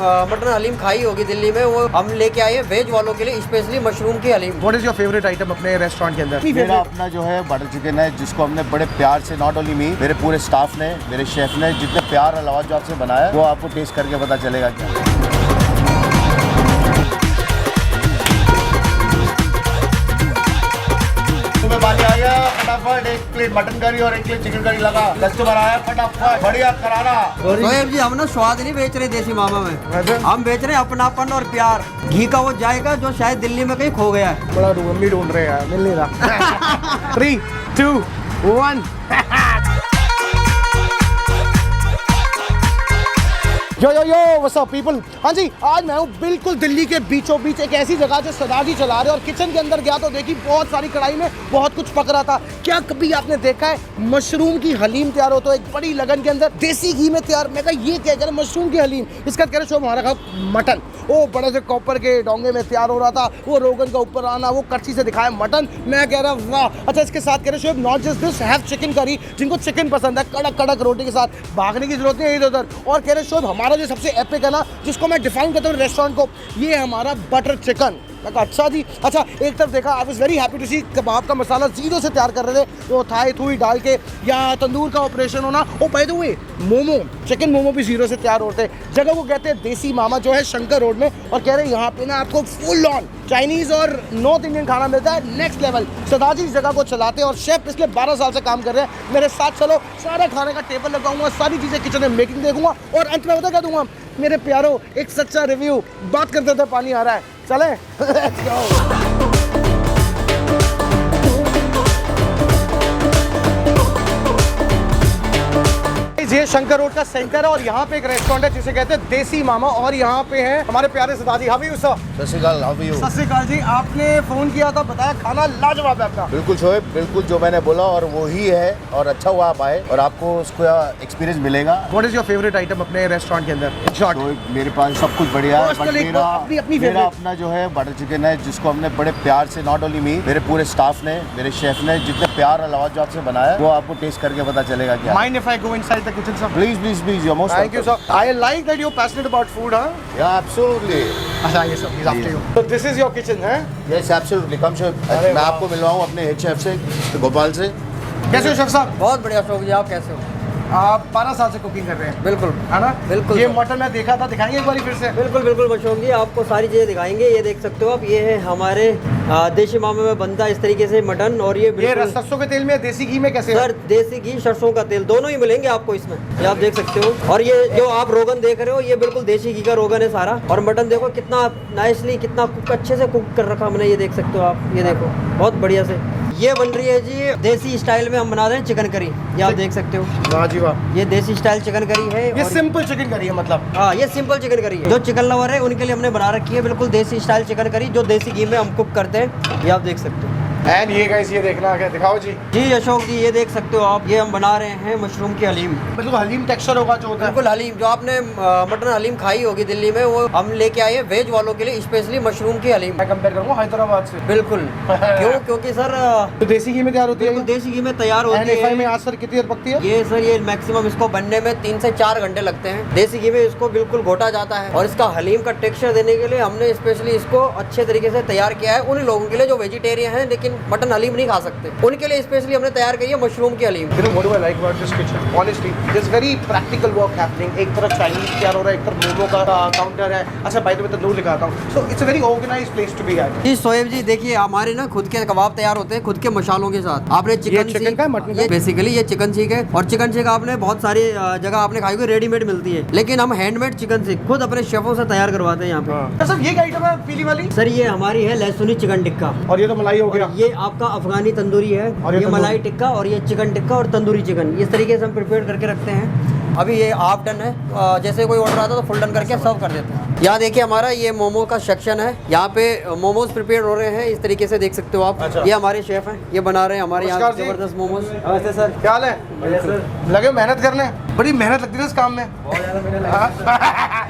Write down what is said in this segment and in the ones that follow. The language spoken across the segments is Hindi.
मटन हलीम खाई होगी दिल्ली में, वो हम लेके आए हैं वेज वालों के लिए स्पेशली मशरूम की haleem. What is your favourite item अपने रेस्टोरेंट के अंदर? मेरा अपना जो है बटर चिकन है, जिसको हमने बड़े प्यार से, नॉट ओनली मी, मेरे पूरे स्टाफ ने, मेरे शेफ ने जितने प्यार और लाजवाब से बनाया, वो आपको टेस्ट करके पता चलेगा क्या। पानी आ गया फटाफट, एक प्लेट मटन करी और एक प्लेट चिकन करी लगा, कस्टमर आया फटाफट, बढ़िया कराना। सोएब जी, हम ना स्वाद नहीं बेच रहे देसी मामा में, हम बेच रहे हैं अपनापन और प्यार। घी का वो जाएगा जो शायद दिल्ली में कहीं खो गया है। बड़ा मम्मी ढूंढ रहे हैं, मिल नहीं रहा। 3, 2, 1। यो यो यो व्हाट्स अप पीपल। हाँ जी, आज मैं हूँ बिल्कुल दिल्ली के बीचों बीच एक ऐसी जगह जो सरदार जी चला रहे हैं, और किचन के अंदर गया तो देखी बहुत सारी कढ़ाई में बहुत कुछ पक रहा था। क्या कभी आपने देखा है मशरूम की हलीम तैयार हो तो एक बड़ी लगन के अंदर देसी घी में तैयार? मैं कहा ये क्या कह रहे मशरूम की हलीम, इसका कह रहे शो हमारा खा मटन। वो बड़े से कॉपर के डोंगे में तैयार हो रहा था, वो रोगन का ऊपर आना, वो कच्ची से दिखाया मटन। मैं कह रहा वाह। अच्छा, इसके साथ कह रहे Shoaib not just this, have chicken curry. जिनको चिकन पसंद है, कड़क कड़क रोटी के साथ, भागने की जरूरत नहीं है इधर उधर। और कह रहे शोएब हमारा जो सबसे एपिक है ना, जिसको मैं डिफाइन करता हूँ रेस्टोरेंट को, ये है हमारा बटर चिकन। मैं कहा अच्छा जी। अच्छा, एक तरफ देखा, I was very happy to see kebab का मसाला जीरो से तैयार कर रहे थे, वो थाई थुई डाल के, या तंदूर का ऑपरेशन होना। Oh by the way, momo, chicken momo भी जीरो से तैयार होते हैं। जगह को कहते हैं देसी मामा, जो है शंकर रोड में। और कह रहे हैं यहाँ पे ना आपको फुल ऑन चाइनीज और नॉर्थ इंडियन खाना मिलता है नेक्स्ट लेवल। सरदार जी इस जगह को चलाते हैं और शेफ पिछले 12 साल से काम कर रहे हैं। मेरे साथ चलो, सारा खाने का टेबल लगाऊंगा, सारी चीज़ें किचन में मेकिंग देखूंगा, और अंत में बता क्या दूंगा मेरे प्यारो, एक सच्चा रिव्यू। बात करते थे पानी आ रहा है, चले लेट्स गो। ये शंकर रोड का सेंटर है, और यहाँ पे एक रेस्टोरेंट है जिसे कहते हैं देसी मामा, और यहाँ पे है हमारे प्यारे Sardar ji. How are you sir? Sat Sri अकाल, हाउ आर यू? सत श्री अकाल जी। आपने फोन किया था, बताया खाना लाजवाब है आपका। बिल्कुल शोएब, बिल्कुल जो मैंने बोला और वो ही है, और अच्छा हुआ आप आए और आपको उसका एक्सपीरियंस मिलेगा। What is your favourite item अपने रेस्टोरेंट के अंदर? शोएब, मेरे पास सब कुछ बढ़िया है, बट मेरा अपना जो है बटर चिकन है, जिसको हमने बड़े प्यार से, नॉट ओनली मी, मेरे पूरे स्टाफ ने, मेरे शेफ ने जितने प्यार और लाजवाब से बनाया, वो आपको टेस्ट करके पता चलेगा क्या। Mind if I go inside the kitchen sir? Please, you're most welcome. Thank you, sir. I like that you're passionate about food, huh? Yeah, absolutely. अच्छा, ये सब, he's after you. So this is your kitchen, है? Yes, absolutely. Come शोएब, मैं आपको मिलवाऊँ अपने हेड शेफ से, गोपाल से। कैसे हो शेफ साहब? बहुत बढ़िया शौक जी, आप कैसे हो? आप 12 साल से कुकिंग कर रहे हैं? बिल्कुल, है ना? बिल्कुल। ये मटन मैं देखा था, दिखाएंगे एक बार फिर से? बिल्कुल बिल्कुल मशहूर जी, आपको सारी चीज़ें दिखाएंगे। ये देख सकते हो आप, ये है हमारे देसी मामे में बनता है इस तरीके से मटन। और ये सरसों के तेल में, देसी घी में कैसे? सर देसी घी, सरसों का तेल, दोनों ही मिलेंगे आपको इसमें, ये आप देख सकते हो। और ये जो आप रोगन देख रहे हो, ये बिल्कुल देसी घी का रोगन है सारा। और मटन देखो कितना नाइसली, कितना अच्छे से कुक कर रखा हमने, ये देख सकते हो आप, ये देखो बहुत बढ़िया से। ये बन रही है जी देसी स्टाइल में, हम बना रहे हैं चिकन करी, ये आप देख सकते हो। वाह जी वाह। ये देसी स्टाइल चिकन करी है। ये सिंपल चिकन करी है मतलब? हाँ, ये सिंपल चिकन करी है। जो चिकन लवर है उनके लिए हमने बना रखी है बिल्कुल देसी स्टाइल चिकन करी, जो देसी घी में हम कुक करते हैं, ये आप देख सकते हो। एंड ये गाइस, ये देखना क्या, दिखाओ जी। जी अशोक जी, ये देख सकते हो आप, ये हम बना रहे हैं मशरूम की हलीम। मतलब हलीम टेक्सचर होगा जो होता है? बिल्कुल हलीम, जो आपने मटन हलीम खाई होगी दिल्ली में, वो हम लेके आए हैं वेज वालों के लिए स्पेशली मशरूम की हलीम। मैं कंपेयर करूंगा हैदराबाद से। बिल्कुल। क्यों? क्योंकि सर तो देसी घी में तैयार होती है? देसी घी में तैयार होती है। में आज सर कितनी देर पकती है? ये सर, ये मैक्सिमम इसको बनने में 3 से 4 घंटे लगते हैं। देसी घी में इसको बिल्कुल घोटा जाता है, और इसका हलीम का टेक्सचर देने के लिए हमने स्पेशली इसको अच्छे तरीके से तैयार किया है। उन लोगों के लिए जो वेजिटेरियन हैं लेकिन मटन हलीम नहीं खा सकते, उनके लिए स्पेशली हमने तैयार करी है मशरूम की haleem. What do I like about this kitchen? Honestly, there's very practical work happening. एक तरफ चाइनीज तैयार हो रहा है, एक तरफ मोमो का काउंटर है। अच्छा, बाय द वे तंदूर दिखाता हूँ। So it's a very organized place to be at. जी सोएब जी, देखिए हमारे ना खुद के कबाब तैयार होते हैं खुद के मसालों के साथ। आपने चिकन का, मटन का? बेसिकली ये चिकन सीख है, और चिकन सीख आपने बहुत सारी जगह आपने खाई होगी, रेडीमेड मिलती है, लेकिन हम हैंडमेड चिकन सीख खुद अपने शेफों से तैयार करवाते हैं यहाँ पे। सर ये क्या आइटम है पीली वाली? सर ये हमारी है लहसुनी चिकन टिक्का, और ये तो मलाई हो गया। ये आपका अफगानी तंदूरी है, और ये मलाई टिक्का, और ये चिकन टिक्का और तंदूरी चिकन, इस तरीके से हम प्रिपेयर करके रखते हैं। अभी ये हाफ डन है, जैसे कोई ऑर्डर आता है तो फुल डन करके सर्व कर देते हैं। यहाँ देखिए हमारा ये मोमो का सेक्शन है, यहाँ पे मोमोज प्रिपेयर हो रहे हैं, इस तरीके से देख सकते हो आप। अच्छा। ये हमारे शेफ हैं, ये बना रहे हैं हमारे यहाँ जबरदस्त मोमोज। नमस्ते सर, क्या हाल है? लगे मेहनत करने? बड़ी मेहनत लगती है इस काम में।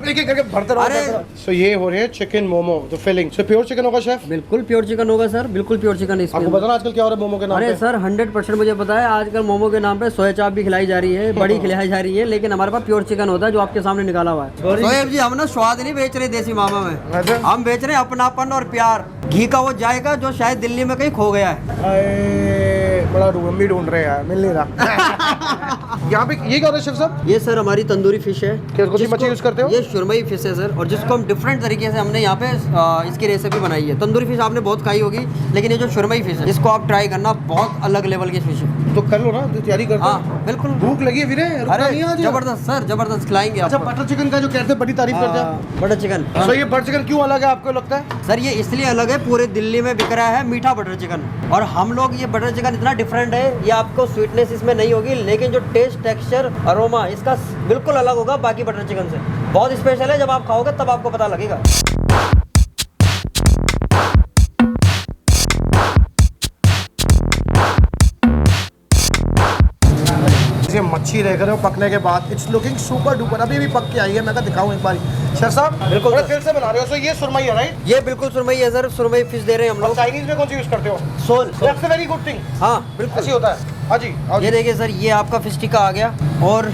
आप एक एक करके भरते रहो। अरे सो ये हो रहे हैं चिकन मोमो तो फिलिंग सो प्योर चिकन होगा शेफ? बिल्कुल प्योर चिकन होगा सर, बिल्कुल प्योर चिकन इसमें। आपको पता ना आजकल क्या हो रहा है मोमो के नाम पे? अरे सर 100% मुझे पता है, आजकल मोमो के नाम पे सोया चाप भी खिलाई जा रही है, बड़ी खिलाई जा रही है, लेकिन हमारे पास प्योर चिकन होता है जो आपके सामने निकाला हुआ है। सोएब जी हम ना स्वाद नहीं बेच रहे देसी मामा में, हम बेच रहे हैं अपनापन और प्यार। घी का वो जाएगा जो शायद दिल्ली में कहीं खो गया है। बड़ा रूम भी ढूंढ रहे हैं, मिल नहीं रहा। यहाँ पे ये क्या होता है शेफ साहब? ये सर हमारी तंदूरी फिश है। कौन सी मच्छी यूज करते हो? ये सुरमई फिश है सर, और जिसको हम डिफरेंट तरीके से हमने यहाँ पे इसकी रेसिपी बनाई है। तंदूरी फिश आपने बहुत खाई होगी, लेकिन ये जो सुरमई फिश है इसको आप ट्राई करना, बहुत अलग लेवल की फिश है। तो कर लो ना, तैयारी करते हाँ बिल्कुल। भूख लगी है वीरे, अरे जबरदस्त सर, जबरदस्त खिलाएंगे। अच्छा बटर चिकन का जो कहते हैं बड़ी तारीफ करते हैं, बटर चिकन। सो ये बटर चिकन क्यों अलग है आपको लगता है? सर ये इसलिए अलग है, पूरे दिल्ली में बिक रहा है मीठा बटर चिकन, और हम लोग ये बटर चिकन इतना डिफरेंट है, ये आपको स्वीटनेस इसमें नहीं होगी, लेकिन जो टेस्ट, टेक्सचर, अरोमा इसका बिल्कुल अलग होगा बाकी बटर चिकन से। बहुत स्पेशल है, जब आप खाओगे तब आपको पता लगेगा। ये मच्छी देख रहे हो पकने के बाद, इट्स लुकिंग सुपर डुपर, अभी भी पक के आई है। मैं कहा दिखाऊं एक बार शेफ साहब? बिल्कुल फिर से बना रहे हो। सो ये सुरमई है राइट? ये बिल्कुल सुरमई है सर, सुरमई फिश दे रहे हैं हम लोग। चाइनीज में कौन सी यूज करते हो? Sole. That's a very good thing. हाँ बिल्कुल अच्छी होता है। हाँ जी ये देखिए सर, ये आपका फिश टिक्का आ गया, और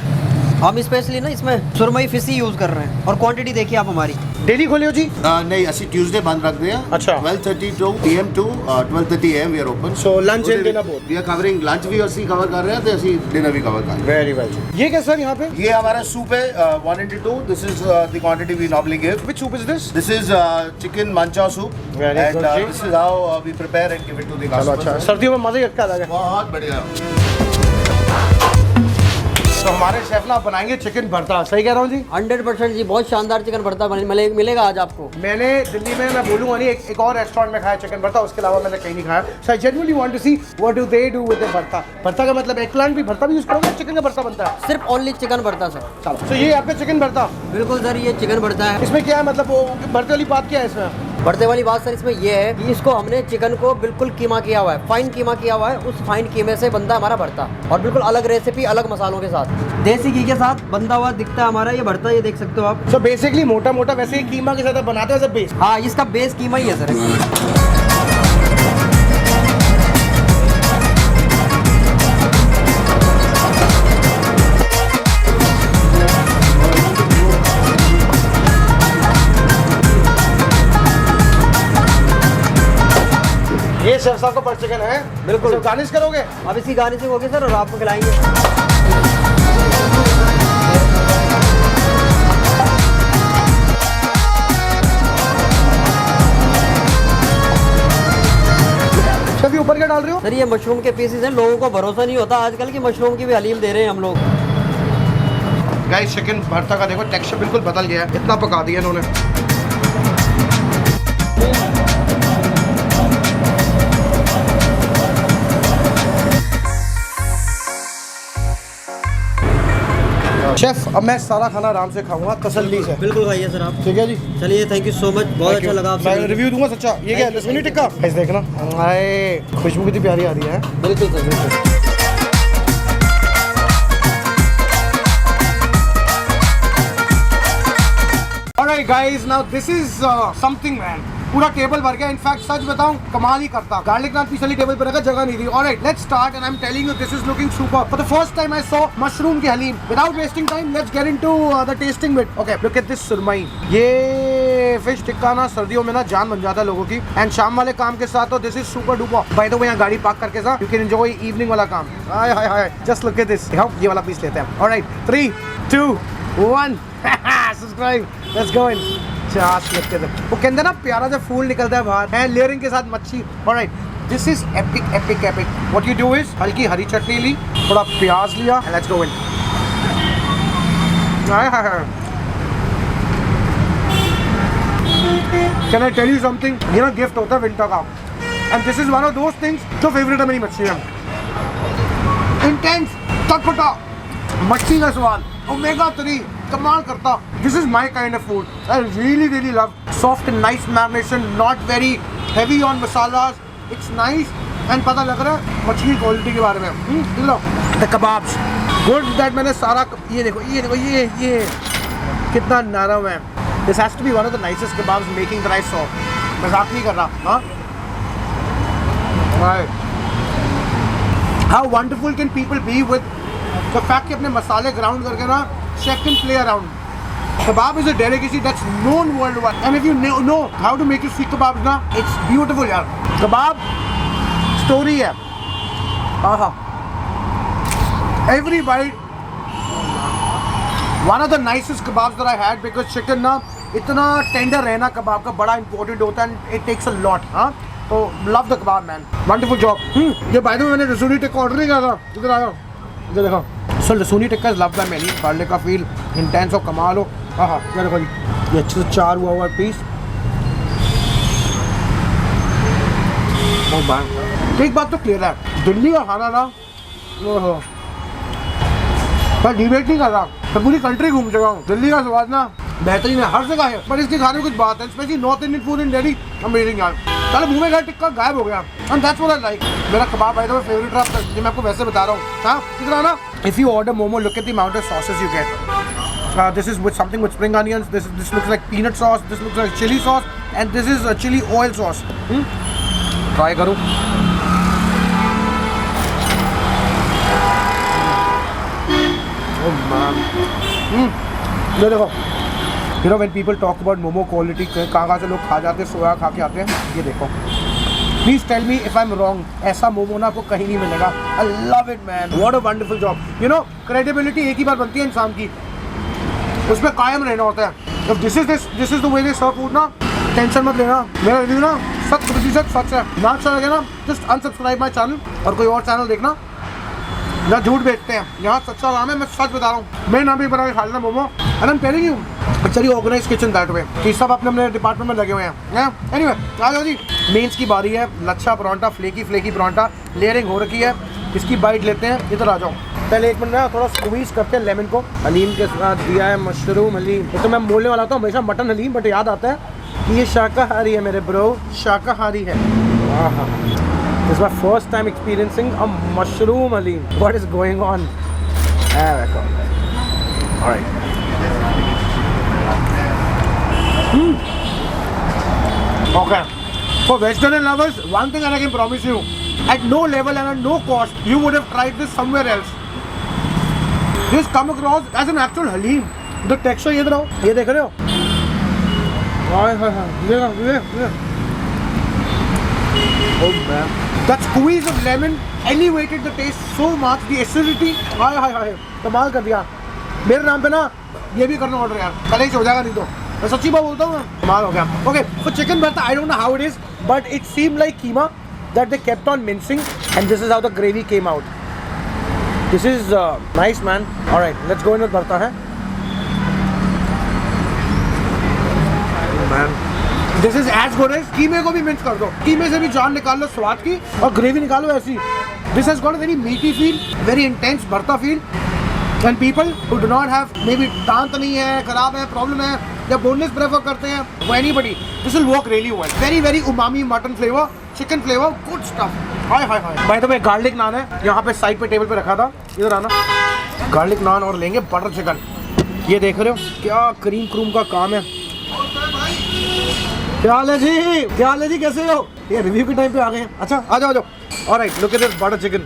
हम स्पेशली ना इसमें सुरमई फिश ही यूज कर रहे हैं, और क्वांटिटी देखिए आप हमारी। डेली खोले हो जी? नहीं ਅਸੀਂ ट्यूसडे बंद रखते हैं। अच्छा। 12:30 PM to 12:30 AM we are open। So lunch and dinner both? We are covering lunch भी ਅਸੀਂ कवर कर रहे हैं ਤੇ ਅਸੀਂ डिनर भी कवर कर रहे हैं। Very well. ये क्या सर यहाँ पे? ये हमारा सूप है 182। This is the quantity we normally give. Which soup is this? This is chicken manchow soup Very and good, जी। This is how we prepare and give it to the चलो अच्छा, कस्टमर्स। सर्दियों में मजा ही अच्छा आ बहुत बढ़िया। तो हमारे शेफ ना बनाएंगे चिकन भरता, सही कह रहा हूँ जी? 100% जी, बहुत शानदार चिकन भरता मिलेगा आज आपको। मैंने दिल्ली में, मैं बोलूँगा नहीं, एक और रेस्टोरेंट में खाया चिकन भरता, उसके अलावा मैंने कहीं नहीं खाया। So I genuinely want to see what do they do with the bharta. भरता का मतलब एगप्लांट भी भरता भी यूज करोगे? चिकन का भरता बनता है सिर्फ ओनली चिकन भरता सर। चलो। तो ये आपका चिकन भरता? बिल्कुल सर, ये चिकन भरता है। इसमें क्या है मतलब वो भरते वाली बात क्या है इसमें? बढ़ते वाली बात सर इसमें ये है कि इसको हमने चिकन को बिल्कुल कीमा किया हुआ है, फाइन कीमा किया हुआ है, उस फाइन कीमे से बनता है हमारा भरता, और बिल्कुल अलग रेसिपी, अलग मसालों के साथ, देसी घी के साथ बंधा हुआ दिखता है हमारा ये भरता। ये देख सकते हो आप। सो बेसिकली मोटा मोटा वैसे ही कीमा के साथ बनाते हैं बेस? हाँ, इसका बेस कीमा ही है सर। ये शेफ साहब का बटर चिकन है? बिल्कुल। गार्निश करोगे? अब इसकी गार्निशिंग होगी सर, और आपको खिलाएंगे। शेफ ऊपर क्या डाल रहे हो? सर ये मशरूम के पीसेस हैं, लोगों को भरोसा नहीं होता आजकल की मशरूम की भी हलीम दे रहे हैं हम लोग। गाइस चिकन भरता का देखो टेक्सचर बिल्कुल बदल गया है, इतना पका दिया इन्होंने। शेफ अब मैं सारा खाना आराम से खाऊंगा तसल्ली से। बिल्कुल खाइए सर आप। ठीक है जी, चलिए, थैंक यू सो मच, बहुत अच्छा लगा आपसे। मैं रिव्यू दूंगा सच्चा। ये क्या है? लसमीनी टिक्का गाइस देखना, हाय खुशबू कितनी प्यारी आ रही है। बिल्कुल सर, बिल्कुल। Alright guys, now this is something man. पूरा टेबल भर गया। इनफैक्ट सच बताऊं कमाल ही करता। गार्लिक नान पिछली टेबल पर रखा, जगह नहीं थी। Alright let's start and I am telling you this is looking super. For the first time I saw mushroom की haleem. Without wasting time let's get into the tasting bit. Okay look at this surmai. ये फिश टिक्का ना सर्दियों में ना जान बन जाता है लोगों की, एंड शाम वाले काम के साथ तो this is super duper. Bye the वे यहाँ गाड़ी पार्क करके साथ यू कैन एंजॉय इवनिंग वाला काम। हाय हाय हाय, जस्ट लुक एट दिस। ये वाला पीस लेते हैं। ऑलराइट 3 2 1 सब्सक्राइब, लेट्स गो इन। चास लगते थे वो कहते ना प्यारा सा फूल निकलता है बाहर है, लेयरिंग के साथ मच्छी। Alright this is epic epic epic. What you do is हल्की हरी चटनी ली, थोड़ा प्याज लिया, and let's go in. Can I tell you something? ये ना गिफ्ट होता है विंटर का, and this is one of those things जो फेवरेट है मेरी मच्छी है। इंटेंस तटपटा मच्छी का स्वाद, ओमेगा 3 कमाल करता। This is my kind of food I really really love. Soft nice marination, not very heavy on masalas, it's nice, and पता लग रहा है मछली की क्वालिटी के बारे में। द कबाब्स गुड दैट मैंने सारा ये देखो ये कितना नरम है। This has to be one of the nicest kebabs making that I saw. मजाक नहीं कर रहा, हाँ? Right. How wonderful can people be with the fact कि अपने मसाले ग्राउंड करके ना chef can play around. Kebab is a delicacy that's known worldwide. And if you know how to make your seekh kebabs ना, it's beautiful यार. Kebab story है. आहा. Every bite. One of the nicest kebabs that I had because chicken ना इतना टेंडर रहना कबाब का बड़ा इंपॉर्टेंट होता है and it takes a lot. हाँ तो love the kebab man. Wonderful job. ये by the way मैंने रसूली टिक्का ऑर्डर नहीं करा था. इधर आया. इधर देखो. So Rasooli tikka is loved by many. Garlic का फील इंटेंस और कमाल हो. हाँ ये देखो जी. ये अच्छे से चार हुआ पीस. बहुत बढ़िया. एक बात तो क्लियर है. दिल्ली का खाना ना मैं डिबेट नहीं कर रहा. मैं पूरी कंट्री घूम चुका हूँ. दिल्ली का स्वाद ना बेहतरीन है हर जगह है पर इसके खाने में कुछ बात है specially north Indian food in Delhi amazing यार. चलो मुंह में गया टिक्का गायब हो गया and that's what I like. मेरा कबाब भाई तो फेवरेट रहा जो मैं आपको वैसे बता रहा हूँ. हाँ कितना ना if you order momo look at the amount of sauces you get. This is with something with spring onions. This looks like peanut sauce. This looks like chilli sauce and this is chilli oil sauce. Try करूँ. ये देखो you know when people talk about momo quality कहाँ से लोग खा जाते हैं सोया खा के आते हैं. ये देखो please tell me if I am wrong. ऐसा मोमो ना आपको कहीं नहीं मिलेगा. I love it man. What a wonderful job. You know credibility एक ही बार बनती है इंसान की उसमें कायम रहना होता है. This is the way they serve food ना टेंशन मत लेना. मेरा रिव्यू ना 100% सच है. ना अच्छा लगे ना जस्ट अनसब्सक्राइब माई चैनल और कोई और चैनल देखना. यहाँ झूठ बेचते हैं यहाँ सच्चा नाम है. मैं सच बता रहा हूँ. मैं नाम भी बना के खा लेना momo and I am telling you it's very organised kitchen that way कि सब अपने डिपार्टमेंट में लगे हुए हैं. एनीवे आ जाओ जी. मेंस की बारी है. लच्छा परांठा फ्लेकी परांठा लेयरिंग हो रखी है. इसकी बाइट लेते हैं. इधर आ जाओ. पहले एक मिनट ना थोड़ा स्क्वीज करते हैं लेमन को. हलीम के साथ दिया है मशरूम हलीम. तो मैं बोलने वाला था हमेशा मटन हलीम बट याद आता है कि ये शाकाहारी है मेरे ब्रो. शाकाहारी है. हाँ This is my first time experiencing a mushroom halim. What is going on? Alright. Okay. For vegetarian lovers, one thing that I can promise you, at no level and at no cost, you would have tried this somewhere else. This come across as an actual halim. The texture, ये देखो, ये देख रहे हो? Oh man. That squeeze of lemon elevated the taste so much. The acidity, हाय कमाल कर दिया. मेरे नाम पे ना ये भी करना ऑर्डर यार. कल ही हो जाएगा नहीं तो. मैं सच्ची बात बोलता हूँ ना कमाल हो गया. Okay, for chicken भरता I don't know how it is, but it seemed like keema that they kept on mincing, and this is how the gravy came out. This is nice man. All right, let's go in with भरता है. Man. This is as good as कीमे को भी मिक्स कर दो. कीमे से भी जान निकाल लो स्वाद की और ग्रेवी निकालो ऐसी. This has got a very meaty feel, very intense भरता feel. And people who do not have maybe दांत नहीं है, खराब है, प्रॉब्लम है या बोनलेस प्रेफर करते हैं, for anybody, this will work really well. Very very umami mutton flavor, chicken flavor, good stuff. Hi. By the way, garlic naan है. यहाँ पे साइड पे टेबल पे रखा था. इधर आना. गार्लिक नान और लेंगे बटर चिकन. ये देख रहे हो क्या क्रीम क्रूम का काम है. क्या हाल है जी कैसे हो. ये रिव्यू के टाइम पे आ गए हैं. अच्छा आ जाओ. Alright look at this butter chicken.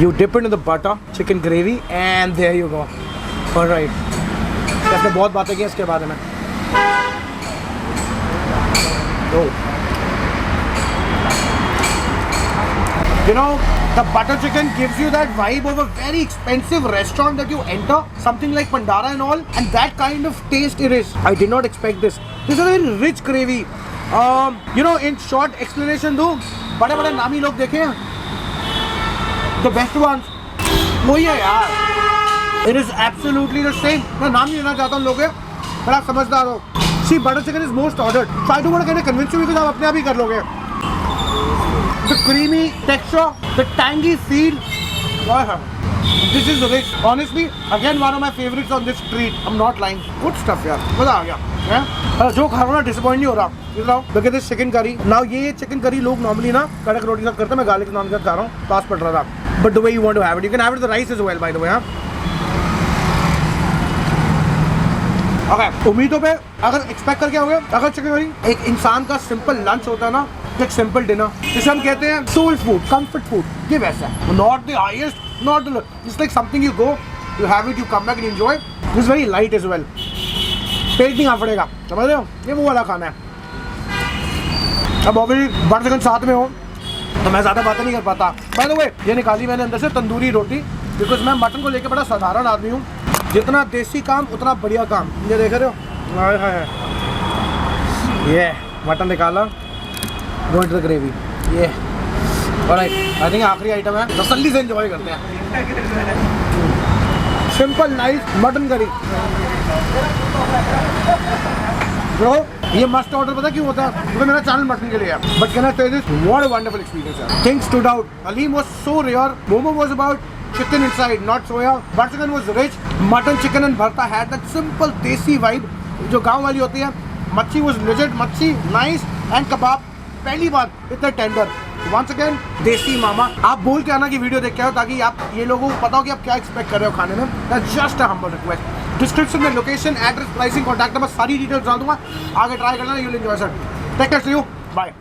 You dip it in the butter chicken gravy and there you go. Alright इसने बहुत बातें की इसके बारे में. You know, the butter chicken gives you that vibe of a very expensive restaurant that you enter, something like Pandara and all, and that kind of taste it is. I did not expect this. This is a very rich gravy. You know, in short explanation दूँ, बड़े नामी लोग देखे हैं, the best ones, वही है यार. It is absolutely the same. मैं नाम नहीं लेना चाहता हूँ लोग हैं, पर आप समझदार हो. See, butter chicken is most ordered. So I don't want to kind of convince you because आप अपने आप ही कर लोगे. The creamy texture, the tangy feel. This is rich. Honestly, again one of my favorites on this street. I'm not lying. Good stuff यार. मजा आ गया. जो खा रहा हूँ ना डिसअपॉइंट नहीं हो रहा. Look at this chicken curry. Now ये chicken curry लोग normally ना कड़क रोटी के साथ करते हैं. मैं गार्लिक नान के साथ खा रहा हूँ. पास पड़ रहा था. But the way you want to have it, you can have it with the rice as well, by the way. Okay, उम्मीदों पे अगर एक्सपेक्ट करके आओगे, अगर चिकन करी एक इंसान का सिंपल लंच होता है ना, एक सिंपल डिनर जिसे हम कहते हैं सोल फूड, कंफर्ट फूड, ये वैसा है। Not the highest, not the, it's like something you go, you have it, you come back and enjoy. It's very light as well, पेट नहीं आफड़ेगा, समझ रहे हो, ये वो वाला खाना है। अब ऑब्वियसली बटर चिकन साथ में हो तो मैं ज़्यादा बातें नहीं कर पाता। बाय द वे, ये निकाली मैंने अंदर से तंदूरी रोटी, बिकॉज मैं मटन को लेकर बड़ा साधारण आदमी हूँ। जितना देसी काम उतना बढ़िया काम, ये देख रहे हो। हाय हाय, ये मटन निकाला, गो इनटू द ग्रेवी, ये ऑलराइट। आई थिंक आखिरी आइटम है, तसल्ली से एंजॉय करते हैं। Simple nice mutton curry bro. ये मस्ट ऑर्डर पता क्यों होता है, क्योंकि मेरा चैनल मटन के लिए है। But can I tell this, what a wonderful experience है। Things stood out, haleem was so rare, momo was about chicken inside, not soya. Butter chicken was rich. Mutton, chicken and bharta had that simple desi vibe जो गांव वाली होती है। मच्छी was legit, मच्छी nice and kebab पहली बार इतना टेंडर। Once again देसी मामा। आप बोल के आना कि वीडियो देख के आओ, ताकि आप ये लोगों को पता हो कि आप क्या एक्सपेक्ट कर रहे हो खाने में। That's just a humble request. Description में location, address, pricing, contact number सारी डिटेल्स डाल दूंगा, आगे ट्राई करना, you will enjoy sir. Take care, see you, bye.